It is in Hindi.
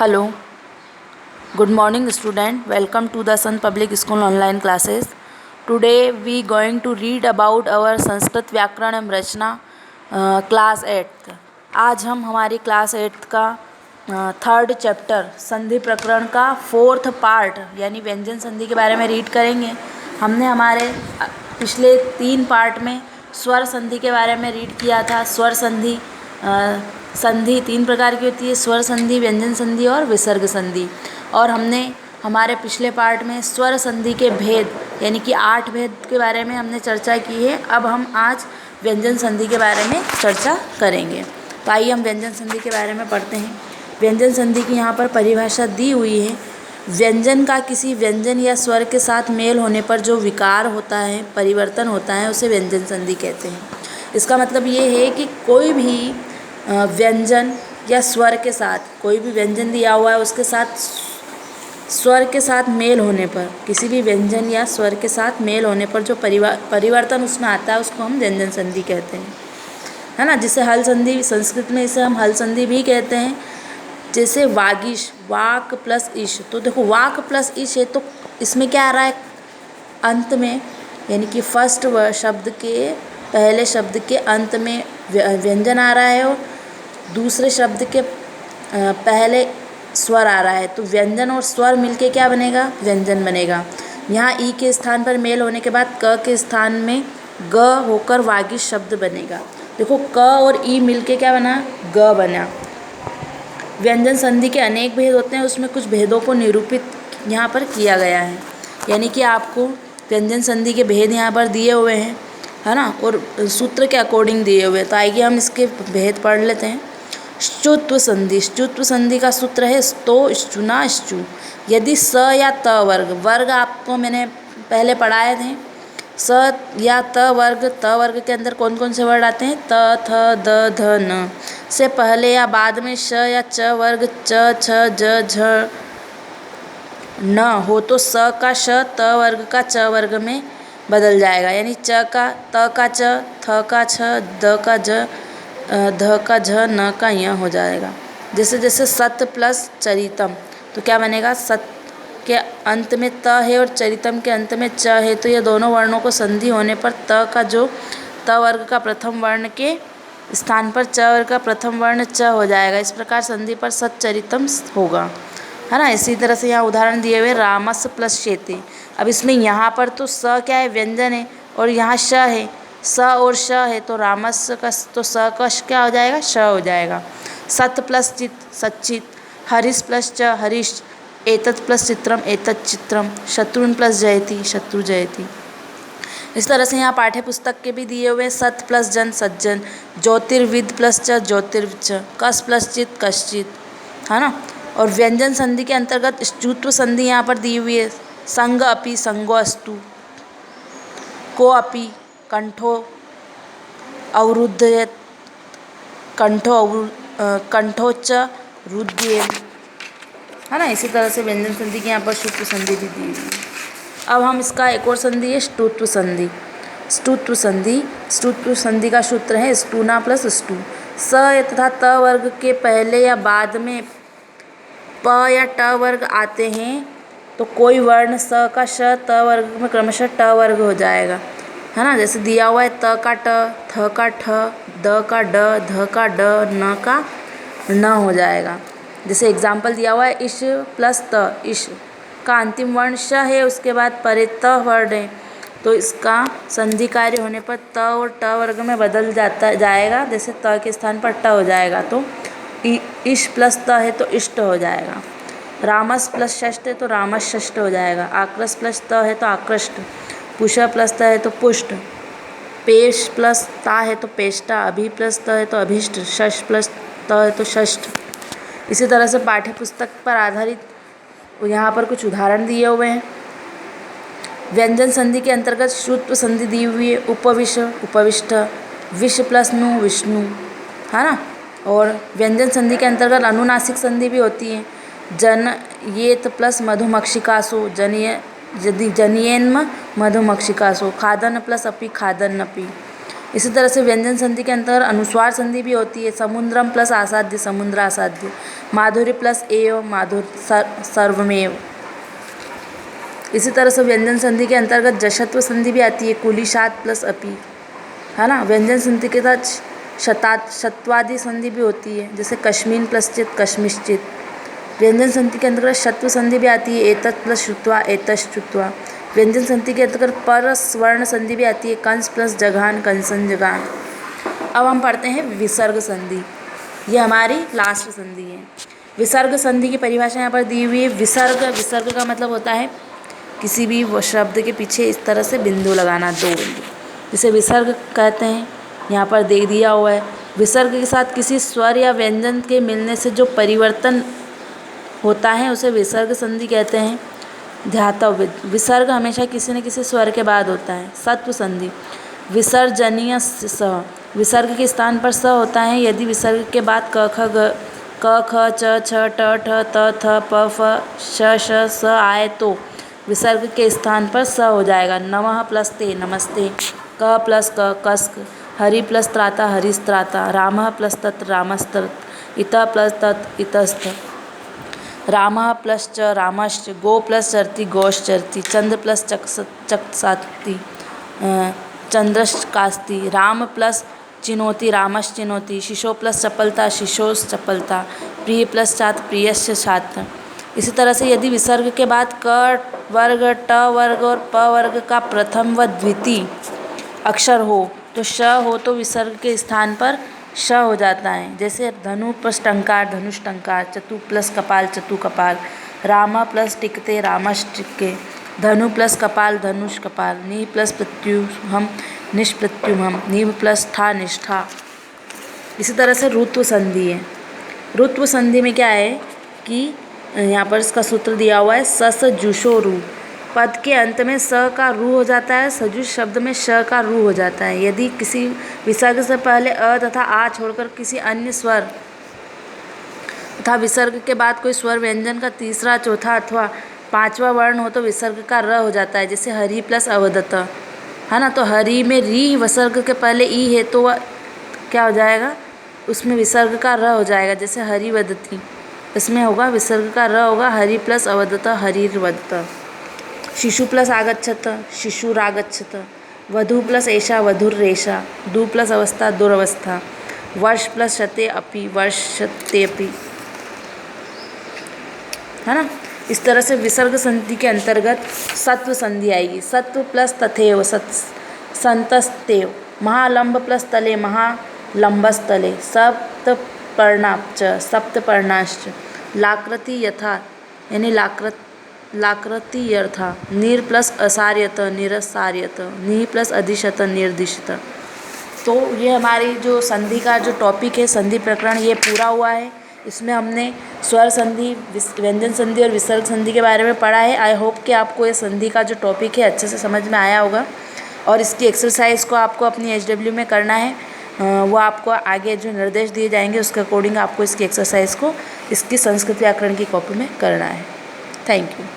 Hello, good morning student. Welcome to the Sun Public School online classes. Today we going to read about our Sanskrit व्याकरण एवं रचना क्लास 8th। आज हम हमारी क्लास 8th का थर्ड चैप्टर संधि प्रकरण का 4th पार्ट यानी व्यंजन संधि के बारे में रीड करेंगे। हमने हमारे पिछले 3 पार्ट में स्वर संधि के बारे में रीड किया था। स्वर संधि संधि 3 प्रकार की होती है, स्वर संधि, व्यंजन संधि और विसर्ग संधि। और हमने हमारे पिछले पार्ट में स्वर संधि के भेद यानी कि 8 भेद के बारे में हमने चर्चा की है। अब हम आज व्यंजन संधि के बारे में चर्चा करेंगे। तो आइए हम व्यंजन संधि के बारे में पढ़ते हैं। व्यंजन संधि की यहाँ पर परिभाषा दी हुई है। व्यंजन का किसी व्यंजन या स्वर के साथ मेल होने पर जो विकार होता है, परिवर्तन होता है, उसे व्यंजन संधि कहते हैं। इसका मतलब ये है कि कोई भी व्यंजन या स्वर के साथ, कोई भी व्यंजन दिया हुआ है उसके साथ स्वर के साथ मेल होने पर, किसी भी व्यंजन या स्वर के साथ मेल होने पर जो परिवर्तन उसमें आता है उसको हम व्यंजन संधि कहते हैं, है ना। जिसे हल संधि, संस्कृत में इसे हम हल संधि भी कहते हैं। जैसे वागीश, वाक प्लस ईश। तो देखो वाक प्लस ईश है तो इसमें क्या आ रहा है अंत में, यानी कि फर्स्ट शब्द के पहले शब्द के अंत में व्यंजन आ रहा है और दूसरे शब्द के पहले स्वर आ रहा है। तो व्यंजन और स्वर मिलके क्या बनेगा, व्यंजन बनेगा। यहाँ ई के स्थान पर मेल होने के बाद क के स्थान में ग होकर वागीश शब्द बनेगा। देखो क और ई मिलके क्या बना, ग बना। व्यंजन संधि के अनेक भेद होते हैं, उसमें कुछ भेदों को निरूपित यहाँ पर किया गया है। यानी कि आपको व्यंजन संधि के भेद यहाँ पर दिए हुए हैं, है ना, और सूत्र के अकॉर्डिंग दिए हुए हैं। तो आइए हम इसके भेद पढ़ लेते हैं। श्चुत्व संधि, श्चुत्व संधि का सूत्र है स्तो श्चुना श्चु। यदि स या त वर्ग, वर्ग आपको मैंने पहले पढ़ाए थे, स या त वर्ग के अंदर कौन कौन से वर्ड आते हैं, त थ द ध न से पहले या बाद में श या च वर्ग च छ ज झ न हो तो स का श त वर्ग का च वर्ग में बदल जाएगा। यानी च का त का च, थ का छ, द का ज, ध का झ, न का य हो जाएगा। जैसे जैसे सत प्लस चरितम, तो क्या बनेगा, सत के अंत में त है और चरितम के अंत में च है, तो ये दोनों वर्णों को संधि होने पर त का जो त वर्ग का प्रथम वर्ण के स्थान पर च वर्ग का प्रथम वर्ण च हो जाएगा। इस प्रकार संधि पर सत चरितम होगा, है ना। इसी तरह से यहाँ उदाहरण दिए हुए रामस प्लस शेते। अब इसमें यहाँ पर तो स क्या है, व्यंजन है, और यहाँ श है, स और श है, तो रामस का तो स का क्या हो जाएगा, श हो जाएगा। सत प्लस चित, सच्चित। हरीश प्लस च, हरीश। एतत् प्लस चित्रम, एतत् चित्रम। शत्रुन प्लस जयति, शत्रु जयति। इस तरह से यहाँ पाठ्य पुस्तक के भी दिए हुए सत प्लस जन, सज्जन। ज्योतिर्विद प्लस च, ज्योतिर्च। कस प्लस चित, कश्चित, है ना। और व्यंजन संधि के अंतर्गत श्चुत्व संधि यहाँ पर दी हुई है। संग अपि, संगो अस्तु। को अपि, कंठो अवरुद्धयेत्, कंठोच्च रुध्येत्, है ना। इसी तरह से व्यंजन संधि की यहाँ पर श्चुत्व संधि भी दी हुई है। अब हम इसका एक और संधि है ष्टुत्व संधि। ष्टुत्व संधि, ष्टुत्व संधि का सूत्र है स्टूना प्लस स्टू। स तथा त वर्ग के पहले या बाद में प या ट वर्ग आते हैं तो कोई वर्ण स का श त वर्ग में क्रमशः ट वर्ग हो जाएगा, है ना। जैसे दिया हुआ है त का ट, थ का ठ, द का ड, ध का ड, न का न हो जाएगा। जैसे एग्जाम्पल दिया हुआ है इश प्लस त, इश का अंतिम वर्ण श है, उसके बाद परे त वर्ण है, तो इसका संधि कार्य होने पर त और ट वर्ग में बदल जाएगा। जैसे त के स्थान पर ट हो जाएगा तो इश प्लस त है तो इष्ट हो जाएगा। रामस प्लस षष्ठ है तो रामस षष्ठ हो जाएगा। आक्रस प्लस त है तो आकृष्ट। पुष प्लस त है तो पुष्ट। पेश प्लस ता है तो पेष्टा। अभि प्लस त है तो अभिष्ट। शश प्लस त है तो षष्ठ। इसी तरह से पाठ्य पुस्तक पर आधारित यहाँ पर कुछ उदाहरण दिए हुए हैं। व्यंजन संधि के अंतर्गत श्रुत्व संधि दी हुई है। उपविश, उपविष्ट। विष प्लस नु, विष्णु, है ना। और व्यंजन संधि के अंतर्गत अनुनासिक संधि भी होती है। जनयेत प्लस मधुमक्षिकासु, जनियेन्म मधुमक्षिकासु। खादन प्लस अपि, खादन्नपि। इसी तरह से व्यंजन संधि के अंतर अनुस्वार संधि भी होती है। समुद्रम प्लस आसाध्य समुद्र आसाध्य, माधुर्य प्लस एव माधुर्य सर्वमेव। इसी तरह से व्यंजन संधि के अंतर्गत जशत्व संधि भी आती है, कुलिशात प्लस अपि, है ना। व्यंजन संधि के साथ शत्वादि संधि भी होती है, जैसे कश्मीन प्लस चित कश्मिश्चित। व्यंजन संधि के अंतर्गत शत्व संधि भी आती है, एतत् प्लस श्रुत्वा एतश्रुत्वा। व्यंजन संधि के अंतर्गत पर स्वर्ण संधि भी आती है, कंस प्लस जघान कंसन जघान। अब हम पढ़ते हैं विसर्ग संधि, ये हमारी लास्ट संधि है। विसर्ग संधि की परिभाषा यहाँ पर दी हुई है। विसर्ग का मतलब होता है किसी भी शब्द के पीछे इस तरह से बिंदु लगाना, 2 बिंदु, जिसे विसर्ग कहते हैं। यहाँ पर दे दिया हुआ है। विसर्ग के साथ किसी स्वर या व्यंजन के मिलने से जो परिवर्तन होता है उसे विसर्ग संधि कहते हैं। ध्यातव्य, विसर्ग हमेशा किसी न किसी स्वर के बाद होता है। सत्व संधि, विसर्जनीय स, विसर्ग के स्थान पर स होता है यदि विसर्ग के बाद क ख च छ ट ठ त थ प फ श श स आए तो विसर्ग के स्थान पर स हो जाएगा। नमः प्लस ते नमस्ते, क प्लस क कस्क, हरि प्लस त्राता हरिस्त्राता, रामः प्लस तत् रामस्तत्, इतः प्लस तत् इतस्त, रामः प्लस च रामश्च, गो प्लस चरति गोश्चरति, चंद्र प्लस चक्षसाति चंद्रश्कास्ति, राम प्लस चिनोति रामश्चिनोति, शिशो प्लस चपलता शिशोस चपलता, प्रिय प्लस छात्र प्रियश्च छात्र। इसी तरह से यदि विसर्ग के बाद क वर्ग, ट वर्ग और प वर्ग का प्रथम व द्वितीय अक्षर हो तो श हो तो विसर्ग के स्थान पर श हो जाता है। जैसे धनु प्लस टंकार धनुष टंकार, चतु प्लस कपाल चतु कपाल, रामा प्लस टिकते रामश टिके, धनु प्लस कपाल धनुष कपाल, नी प्लस प्रत्युहम निष्प्रत्युहम, नीव प्लस ठा निष्ठा। इसी तरह से ऋत्व संधि है। ऋत्व संधि में क्या है कि यहाँ पर इसका सूत्र दिया हुआ है, सस जुषो रू। पद के अंत में स का रू हो जाता है, सजुष शब्द में श का रू हो जाता है। यदि किसी विसर्ग से पहले अ तथा आ छोड़कर किसी अन्य स्वर तथा विसर्ग के बाद कोई स्वर व्यंजन का तीसरा, चौथा अथवा 5वां वर्ण हो तो विसर्ग का र हो जाता है। जैसे हरि प्लस अवदत, है ना। तो हरि में री विसर्ग के पहले ई है तो क्या हो जाएगा, उसमें विसर्ग का र हो जाएगा। जैसे हरि वदती, इसमें होगा विसर्ग का र होगा, हरि प्लस अवदत हरिर्वदत। शिशु प्लस आगच्छत शिशुरागच्छत, वधु प्लस एषा वधुर्रेषा, दु प्लस अवस्था दुरवस्था, वर्ष प्लस शते अपि वर्षतेऽपि, है ना। इस तरह से विसर्ग संधि के अंतर्गत सत्व संधि आएगी। सत्व प्लस तथेव संतस्तेव, महालंब प्लस तले महालंबस्तले, सप्तपर्णाश्च सप्तपर्णाश्च, लाकृति यथा यानी लाकृति यथा, नीर प्लस असार्यत निरसार्यत, नी प्लस अधिशत निर्दिशत। तो ये हमारी जो संधि का जो टॉपिक है, संधि प्रकरण, ये पूरा हुआ है। इसमें हमने स्वर संधि, व्यंजन संधि और विसर्ग संधि के बारे में पढ़ा है। आई होप कि आपको ये संधि का जो टॉपिक है अच्छे से समझ में आया होगा और इसकी एक्सरसाइज को आपको अपनी HW में करना है। वो आपको आगे जो निर्देश दिए जाएंगे उसके अकॉर्डिंग आपको इसकी एक्सरसाइज को इसकी संस्कृत व्याकरण की कॉपी में करना है। Thank you.